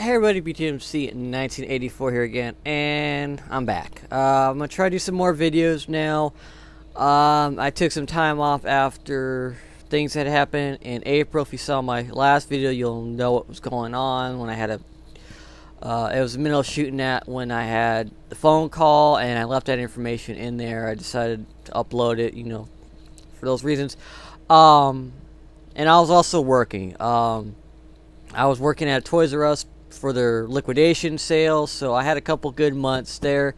Hey everybody, BTMC 1984 here again, and I'm back. I'm gonna try to do some more videos now. I took some time off after things had happened in April. If you saw my last video, you'll know what was going on when I had it was the middle of shooting that when I had the phone call, and I left that information in there. I decided to upload it, for those reasons. And I was also working. I was working at Toys R Us for their liquidation sale, so I had a couple good months there.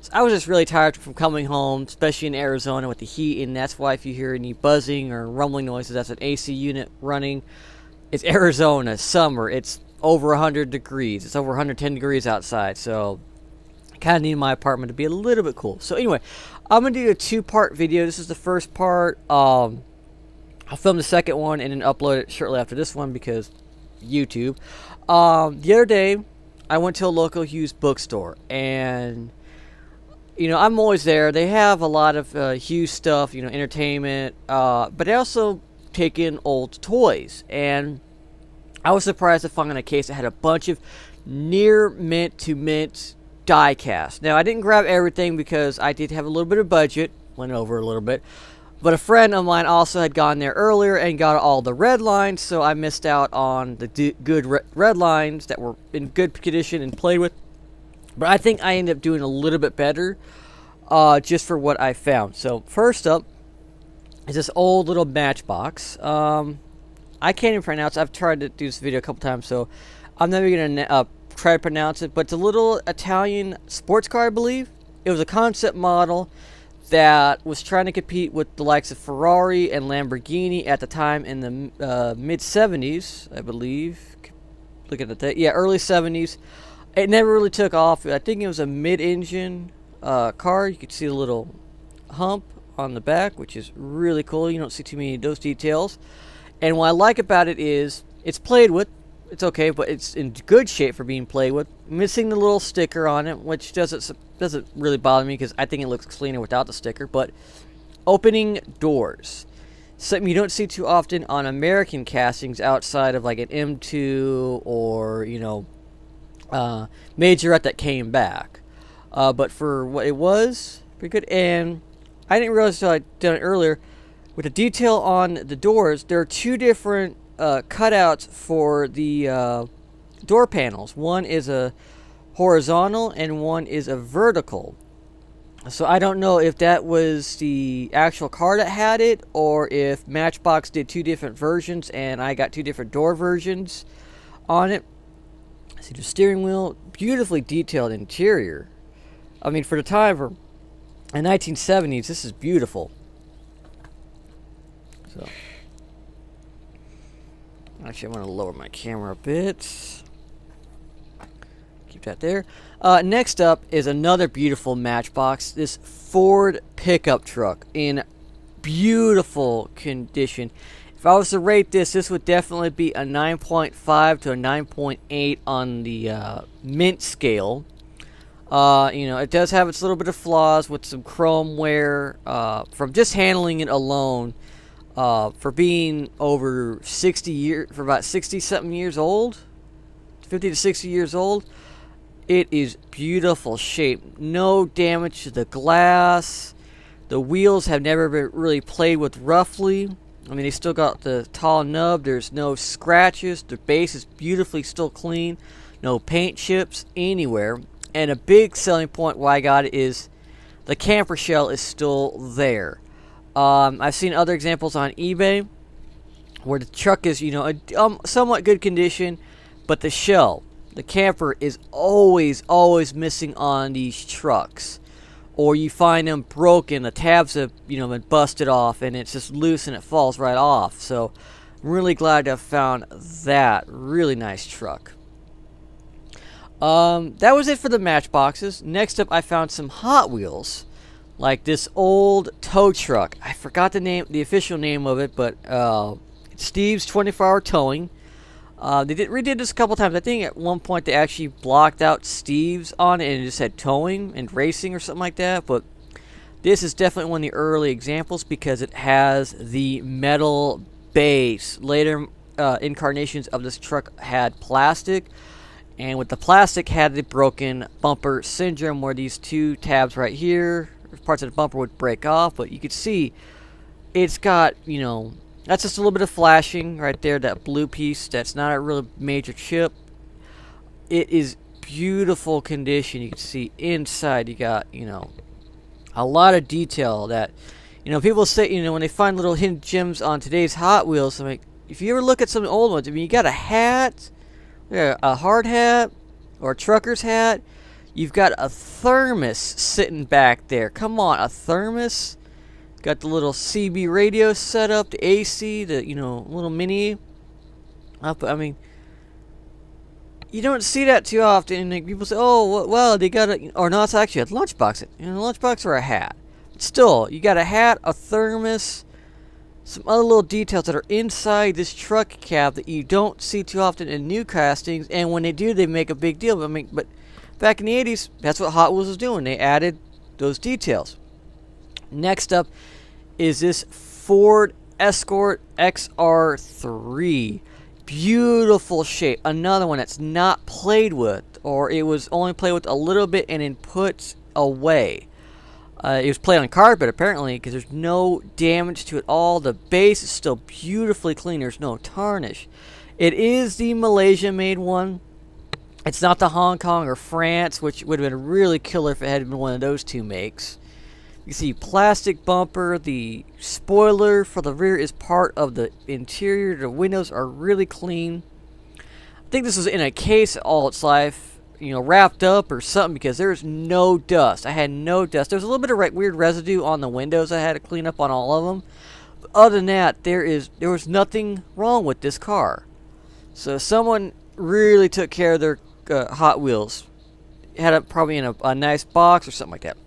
So I was just really tired from coming home, especially in Arizona with the heat, and that's why if you hear any buzzing or rumbling noises, that's an AC unit running. It's Arizona, summer, it's over 100 degrees. It's over 110 degrees outside, so I kind of need my apartment to be a little bit cool. So anyway, I'm going to do a two-part video. This is the first part. I'll film the second one and then upload it shortly after this one because YouTube. The other day I went to a local used bookstore, and I'm always there. They have a lot of used stuff, entertainment, but they also take in old toys, and I was surprised to find a case that had a bunch of near mint to mint diecast. Now I didn't grab everything because I did have a little bit of budget, went over a little bit. But a friend of mine also had gone there earlier and got all the red lines, so I missed out on the good red lines that were in good condition and played with. But I think I ended up doing a little bit better just for what I found. So first up is this old little Matchbox. I can't even pronounce it. I've tried to do this video a couple times, so I'm never going to try to pronounce it. But it's a little Italian sports car, I believe. It was a concept model that was trying to compete with the likes of Ferrari and Lamborghini at the time in the mid-70s, I believe. Looking at that, yeah, early 70s. It never really took off. I think it was a mid-engine car. You could see the little hump on the back, which is really cool. You don't see too many of those details. And what I like about it is it's played with. It's okay, but it's in good shape for being played with. Missing the little sticker on it, which doesn't really bother me because I think it looks cleaner without the sticker. But opening doors, something you don't see too often on American castings outside of like an M2 or Majorette that came back. But for what it was, pretty good. And I didn't realize until I'd done it earlier. With the detail on the doors, there are two different cutouts for the door panels. One is a horizontal and one is a vertical. So I don't know if that was the actual car that had it, or if Matchbox did two different versions and I got two different door versions on it. See the steering wheel, beautifully detailed interior. I mean, for the time, for the 1970s, this is beautiful. So actually, I'm going to lower my camera a bit. Keep that there. Next up is another beautiful Matchbox. This Ford pickup truck in beautiful condition. If I was to rate this, this would definitely be a 9.5 to a 9.8 on the mint scale. It does have its little bit of flaws with some chrome wear from just handling it alone. For being over 60 years, for about 60-something years old, 50 to 60 years old, it is beautiful shape. No damage to the glass. The wheels have never been really played with roughly. I mean, they still got the tall nub. There's no scratches. The base is beautifully still clean. No paint chips anywhere. And a big selling point why I got it is the camper shell is still there. I've seen other examples on eBay where the truck is, somewhat good condition, but the shell, the camper, is always missing on these trucks. Or you find them broken, the tabs have, been busted off, and it's just loose and it falls right off. So I'm really glad to have found that really nice truck. That was it for the Matchboxes. Next up, I found some Hot Wheels. Like this old tow truck. I forgot the official name of it, but it's Steve's 24-hour towing. They redid this a couple times. I think at one point they actually blocked out Steve's on it and it just had towing and racing or something like that. But this is definitely one of the early examples because it has the metal base. Later incarnations of this truck had plastic. And with the plastic, had the broken bumper syndrome, where these two tabs right here, parts of the bumper would break off. But you could see it's got, you know, that's just a little bit of flashing right there, that blue piece. That's not a real major chip. It is beautiful condition. You can see inside you got, you know, a lot of detail that, you know, people say, you know, when they find little hidden gems on today's Hot Wheels, I mean, if you ever look at some old ones, I mean, you got a hat, a hard hat, or a trucker's hat. You've got a thermos sitting back there. Come on, a thermos. Got the little CB radio set up, the AC, the, you know, little mini. I mean, you don't see that too often. And like, people say, "Oh, well, they got a," or no, it's actually a lunchbox. You know, a lunchbox or a hat. But still, you got a hat, a thermos, some other little details that are inside this truck cab that you don't see too often in new castings. And when they do, they make a big deal. I mean, but back in the 80s, that's what Hot Wheels was doing. They added those details. Next up is this Ford Escort XR3. Beautiful shape. Another one that's not played with, or it was only played with a little bit and then put away. It was played on carpet apparently, because there's no damage to it all. The base is still beautifully clean. There's no tarnish. It is the Malaysia-made one. It's not the Hong Kong or France, which would have been really killer if it had been one of those two makes. You see plastic bumper. The spoiler for the rear is part of the interior. The windows are really clean. I think this was in a case all its life, you know, wrapped up or something, because there's no dust. I had no dust. There's a little bit of weird residue on the windows. I had to clean up on all of them. But other than that, there was nothing wrong with this car. So someone really took care of their Hot Wheels. Had it probably in a nice box or something like that.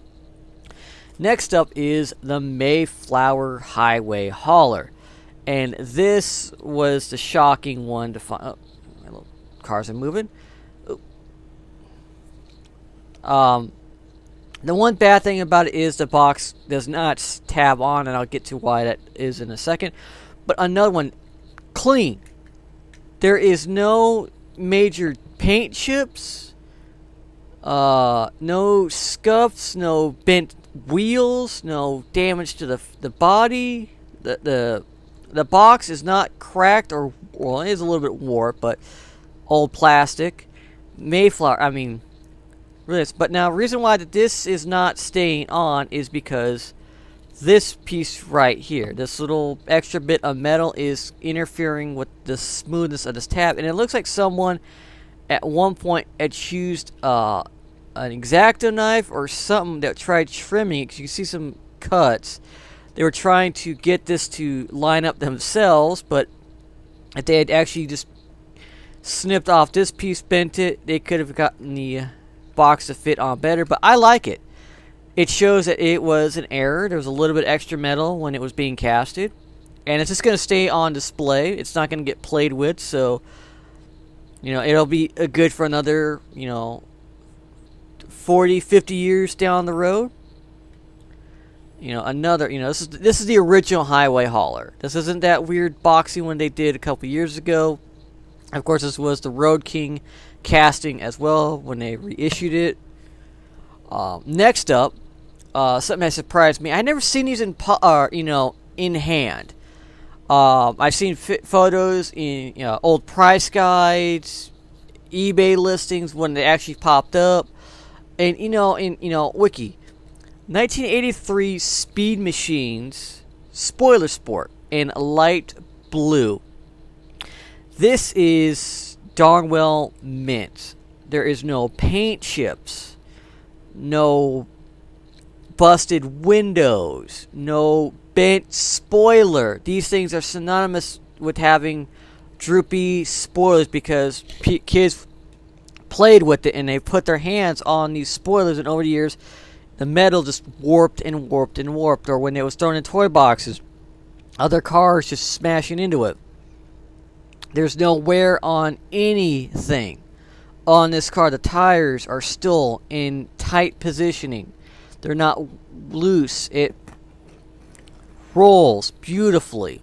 Next up is the Mayflower Highway Hauler. And this was the shocking one to find. Oh, my little cars are moving. Oh. The one bad thing about it is the box does not tab on, and I'll get to why that is in a second. But another one, clean. There is no major paint chips, no scuffs, no bent wheels, no damage to the body. The box is not cracked, or well, it is a little bit warped, but old plastic. Mayflower, I mean, really. But now, the reason why this is not staying on is because this piece right here, this little extra bit of metal, is interfering with the smoothness of this tab, and it looks like someone at one point had used an X-Acto knife or something that tried trimming it, because you see some cuts. They were trying to get this to line up themselves, but if they had actually just snipped off this piece, bent it, they could have gotten the box to fit on better. But I like it. It shows that it was an error. There was a little bit extra metal when it was being casted, and it's just going to stay on display. It's not going to get played with, so you know, it'll be good for another, you know, 40, 50 years down the road. You know, another, you know, this is the original highway hauler. This isn't that weird boxy one they did a couple years ago. Of course, this was the Road King casting as well when they reissued it. Next up, something that surprised me. I never seen these in, you know, in hand. I've seen photos in, you know, old price guides, eBay listings when they actually popped up, and you know, in Wiki, 1983 Speed Machines Spoiler Sport in light blue. This is darn well mint. There is no paint chips, no busted windows, no bent spoiler. These things are synonymous with having droopy spoilers, because kids played with it and they put their hands on these spoilers, and over the years the metal just warped and warped and warped. Or when it was thrown in toy boxes, other cars just smashing into it. There's no wear on anything on this car. The tires are still in tight positioning. They're not loose. It rolls beautifully.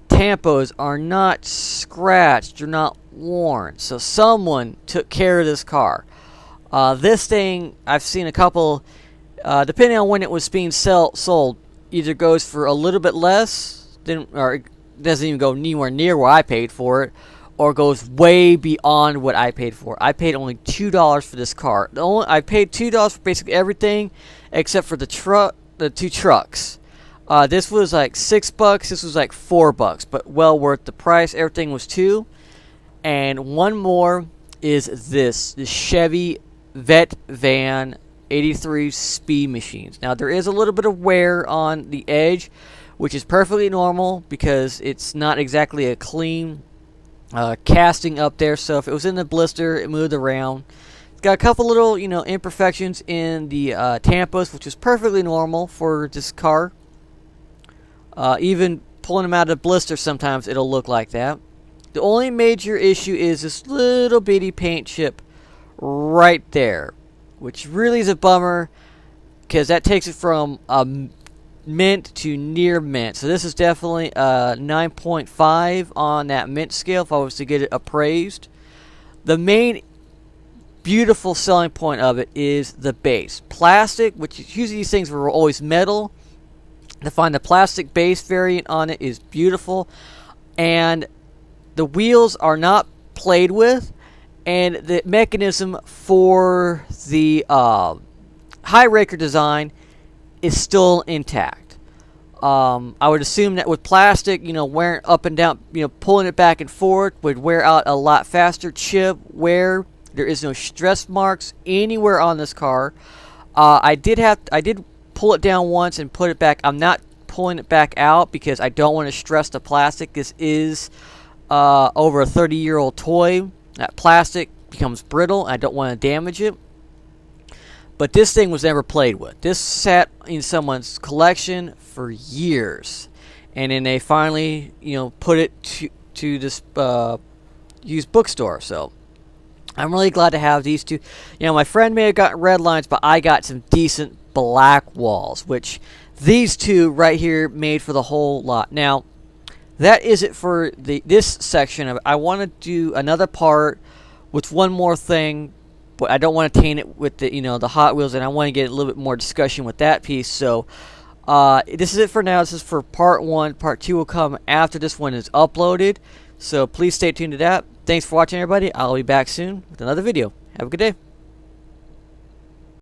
Tampos are not scratched. They're not worn. So someone took care of this car. This thing, I've seen a couple, depending on when it was being sold, either goes for a little bit less than, or it doesn't even go anywhere near where I paid for it, or goes way beyond what I paid for. I paid only $2 for this car. I paid $2 for basically everything except for the two trucks. This was like $6. This was like $4, but well worth the price. Everything was $2. And one more is this Chevy Vet Van 83 Speed Machines. Now there is a little bit of wear on the edge, which is perfectly normal because it's not exactly a clean casting up there. So if it was in the blister, it moved around. It's got a couple little, imperfections in the tampos, which is perfectly normal for this car. Even pulling them out of the blister, sometimes it'll look like that. The only major issue is this little bitty paint chip right there, which really is a bummer because that takes it from mint to near mint. So this is definitely a 9.5 on that mint scale if I was to get it appraised. The main beautiful selling point of it is the base. Plastic, which usually these things were always metal. To find the plastic base variant on it is beautiful, and the wheels are not played with, and the mechanism for the high raker design is still intact. I would assume that with plastic, wearing up and down, pulling it back and forth would wear out a lot faster. Chip wear, there is no stress marks anywhere on this car. I did pull it down once and put it back. I'm not pulling it back out because I don't want to stress the plastic. This is over a 30-year-old toy. That plastic becomes brittle. I don't want to damage it. But this thing was never played with. This sat in someone's collection for years, and then they finally, put it to this used bookstore. So I'm really glad to have these two. My friend may have gotten red lines, but I got some decent black walls, which these two right here made for the whole lot. Now, that is it for this section of it. I want to do another part with one more thing, but I don't want to taint it with the Hot Wheels, and I want to get a little bit more discussion with that piece. So this is it for now. This is for part 1. Part 2 will come after this one is uploaded. So please stay tuned to that. Thanks for watching, everybody. I'll be back soon with another video. Have a good day.